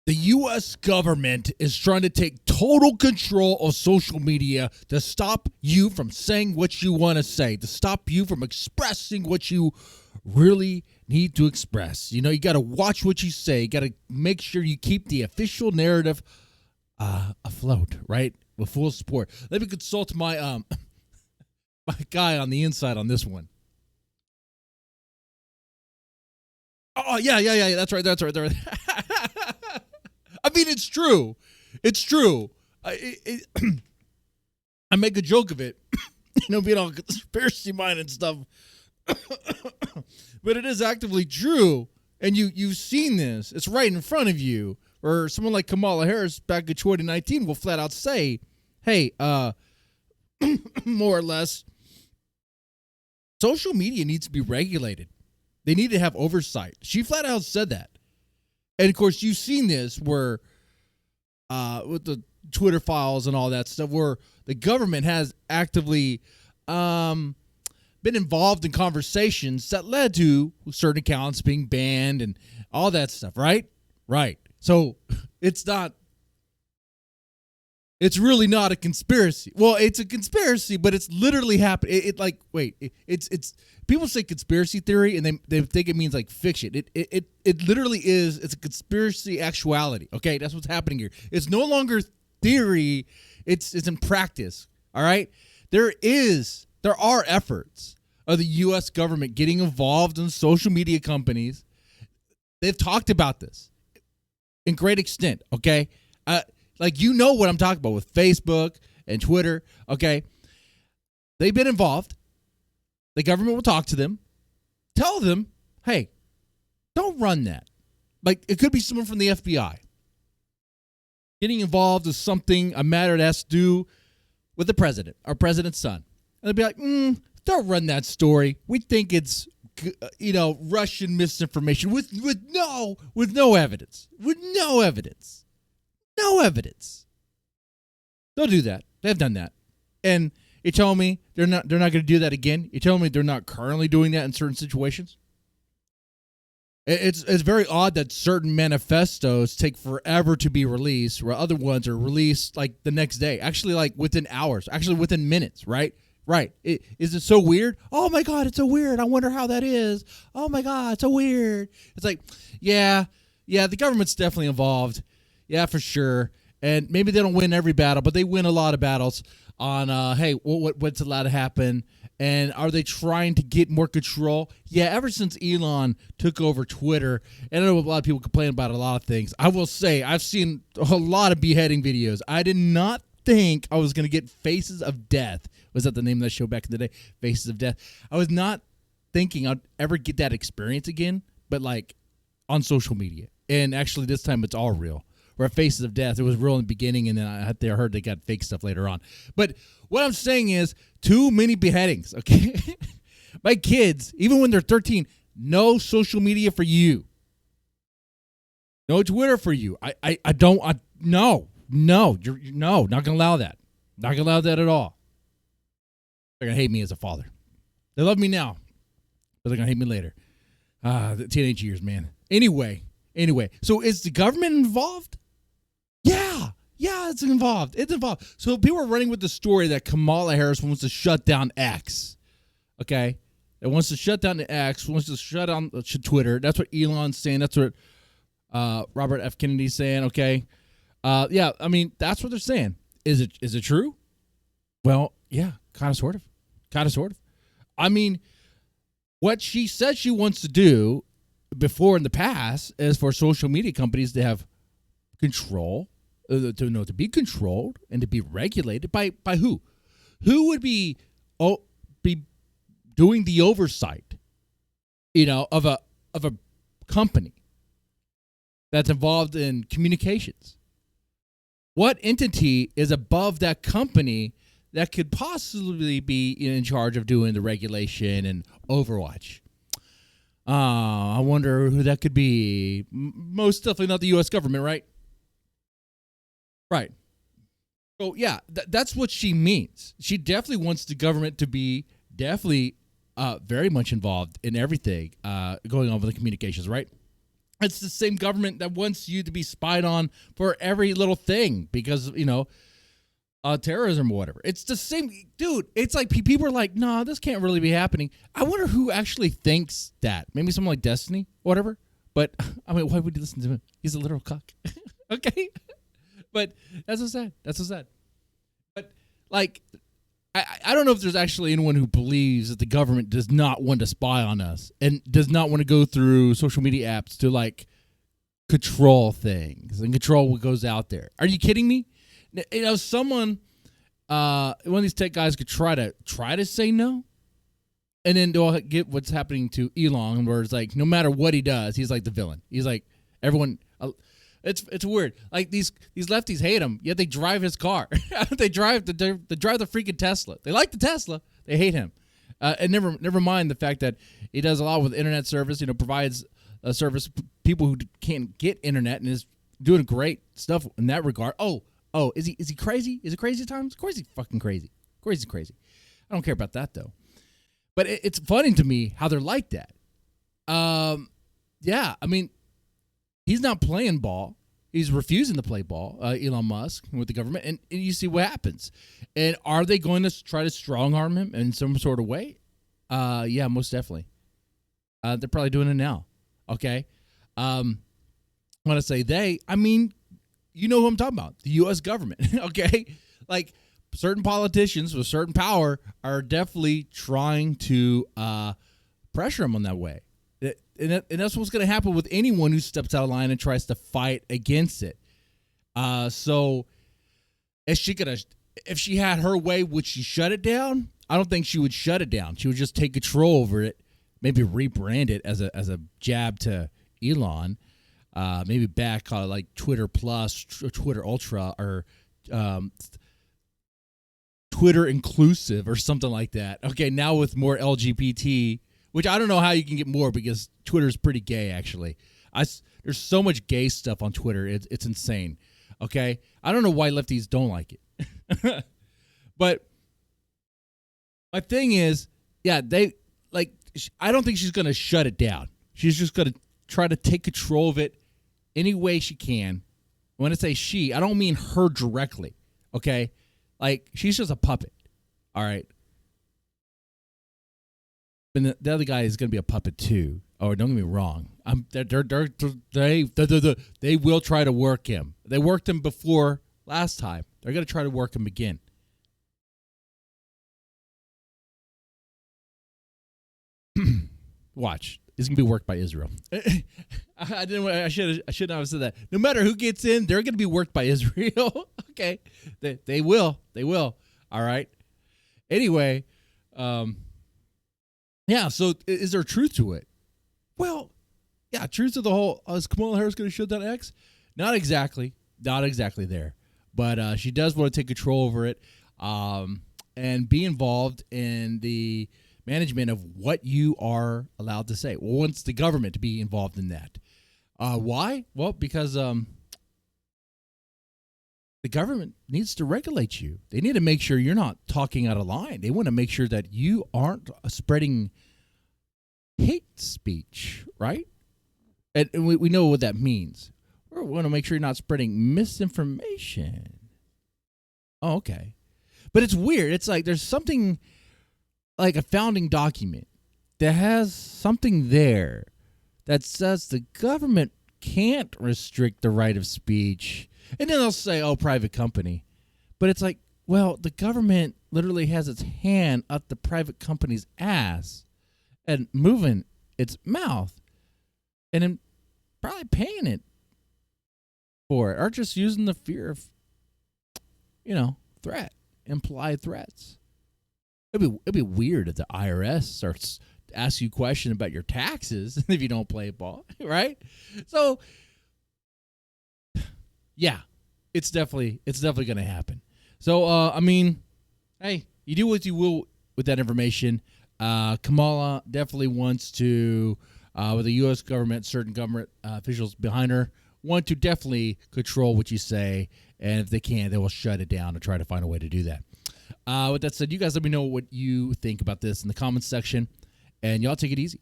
The U.S. government is trying to take total control of social media to stop you from saying what you want to say, to stop you from expressing what you really need to express. You know, you got to watch what you say. You got to make sure you keep the official narrative afloat, right? With full support. Let me consult my my guy on the inside on this one. Oh, yeah. That's right. I mean, it's true. It's true. I make a joke of it, being all conspiracy mind and stuff. But it is actively true. And you've seen this. It's right in front of you. Or someone like Kamala Harris back in 2019 will flat out say, hey, more or less, social media needs to be regulated. They need to have oversight. She flat out said that. And, of course, you've seen this where with the Twitter files and all that stuff where the government has actively been involved in conversations that led to certain accounts being banned and all that stuff, right? Right. So it's really not a conspiracy. Well, it's a conspiracy, but it's literally happened. It's people say conspiracy theory and they think it means like fiction. It literally is. It's a conspiracy actuality. Okay, that's what's happening here. It's no longer theory. It's in practice. All right. There are efforts of the U.S. government getting involved in social media companies. They've talked about this in great extent. Okay. Like, you know what I'm talking about with Facebook and Twitter, okay? They've been involved. The government will talk to them. Tell them, hey, don't run that. Like, it could be someone from the FBI. Getting involved is a matter that has to do with the president, our president's son. And they'll be like, don't run that story. We think it's, Russian misinformation with no evidence. With no evidence. No evidence. They'll do that. They've done that. And you tell me they're not going to do that again? You tell me they're not currently doing that in certain situations? It's very odd that certain manifestos take forever to be released, where other ones are released like the next day. Actually, like within hours. Actually, within minutes, right? Right. Is it so weird? Oh, my God, it's so weird. I wonder how that is. Oh, my God, it's so weird. It's like, yeah, the government's definitely involved. Yeah, for sure. And maybe they don't win every battle, but they win a lot of battles on, hey, what's allowed to happen? And are they trying to get more control? Yeah, ever since Elon took over Twitter, and I know a lot of people complain about a lot of things. I will say I've seen a lot of beheading videos. I did not think I was going to get Faces of Death. Was that the name of that show back in the day? Faces of Death. I was not thinking I'd ever get that experience again, but like on social media. And actually this time it's all real. Where Faces of Death, it was real in the beginning, and then I heard they got fake stuff later on. But what I'm saying is, too many beheadings, okay? My kids, even when they're 13, no social media for you. No Twitter for you. No, not going to allow that. Not going to allow that at all. They're going to hate me as a father. They love me now, but they're going to hate me later. The teenage years, man. Anyway, so is the government involved? Yeah, it's involved. So people are running with the story that Kamala Harris wants to shut down X. Okay? It wants to shut down the X, wants to shut down Twitter. That's what Elon's saying. That's what Robert F. Kennedy's saying, okay? Yeah, I mean, that's what they're saying. Is it true? Well, yeah, kind of, sort of. I mean, what she said she wants to do before in the past is for social media companies to have control, to be controlled and to be regulated by who? Who would be doing the oversight, of a company that's involved in communications? What entity is above that company that could possibly be in charge of doing the regulation and overwatch? I wonder who that could be. Most definitely not the U.S. government, right? Right. So, yeah, that's what she means. She definitely wants the government to be very much involved in everything going on with the communications, right? It's the same government that wants you to be spied on for every little thing because, terrorism or whatever. It's the same, dude. It's like people are like, nah, this can't really be happening. I wonder who actually thinks that. Maybe someone like Destiny, whatever. But, I mean, why would you listen to him? He's a literal cuck. Okay? But that's so sad. That's so sad. But, like, I don't know if there's actually anyone who believes that the government does not want to spy on us and does not want to go through social media apps to, like, control things and control what goes out there. Are you kidding me? Someone, one of these tech guys could try to say no, and then they'll get what's happening to Elon, where it's like no matter what he does, he's like the villain. He's like everyone. It's weird. Like these lefties hate him, yet they drive his car. they drive the freaking Tesla. They like the Tesla. They hate him. And never mind the fact that he does a lot with internet service. Provides a service to people who can't get internet and is doing great stuff in that regard. Oh, is he crazy? Is it crazy times? Of course he's fucking crazy. Of course he's crazy. I don't care about that though. But it's funny to me how they're like that. Yeah, I mean, he's not playing ball. He's refusing to play ball, Elon Musk, with the government, and you see what happens. And are they going to try to strong-arm him in some sort of way? Yeah, most definitely. They're probably doing it now, okay? When I say they, I mean, you know who I'm talking about, the U.S. government, okay? Like, certain politicians with certain power are definitely trying to pressure him on that way. And that's what's going to happen with anyone who steps out of line and tries to fight against it. So, if she had her way, would she shut it down? I don't think she would shut it down. She would just take control over it, maybe rebrand it as a jab to Elon, maybe call it like Twitter Plus, Twitter Ultra, or Twitter Inclusive, or something like that. Okay, now with more LGBT. Which I don't know how you can get more because Twitter's pretty gay, actually. There's so much gay stuff on Twitter. It's insane. Okay? I don't know why lefties don't like it. But my thing is, yeah, I don't think she's going to shut it down. She's just going to try to take control of it any way she can. When I say she, I don't mean her directly. Okay? Like, she's just a puppet. All right? And the other guy is going to be a puppet too. Or don't get me wrong, they will try to work him. They worked him before last time. They're going to try to work him again. Watch, he's going to be worked by Israel. I should not have said that. No matter who gets in, they're going to be worked by Israel. Okay, they will. All right. Anyway. Yeah, so is there truth to it? Well, yeah, truth to the whole, is Kamala Harris going to shut down X? Not exactly there. But she does want to take control over it and be involved in the management of what you are allowed to say. Well, wants the government to be involved in that. Why? Well, because the government needs to regulate you. They need to make sure you're not talking out of line. They want to make sure that you aren't spreading hate speech, right? And we know what that means. We want to make sure you're not spreading misinformation. Oh, okay. But it's weird. It's like there's something like a founding document that has something there that says the government can't restrict the right of speech. And then they'll say, oh, private company. But it's like, well, the government literally has its hand up the private company's ass and moving its mouth and then probably paying it for it or just using the fear of, threat, implied threats. It'd be weird if the IRS starts to ask you questions about your taxes if you don't play ball, right? So, yeah, it's definitely going to happen. So, I mean, hey, you do what you will with that information. Kamala definitely wants to, with the U.S. government, certain government officials behind her, want to definitely control what you say. And if they can, they will shut it down and try to find a way to do that. With that said, you guys let me know what you think about this in the comments section. And y'all take it easy.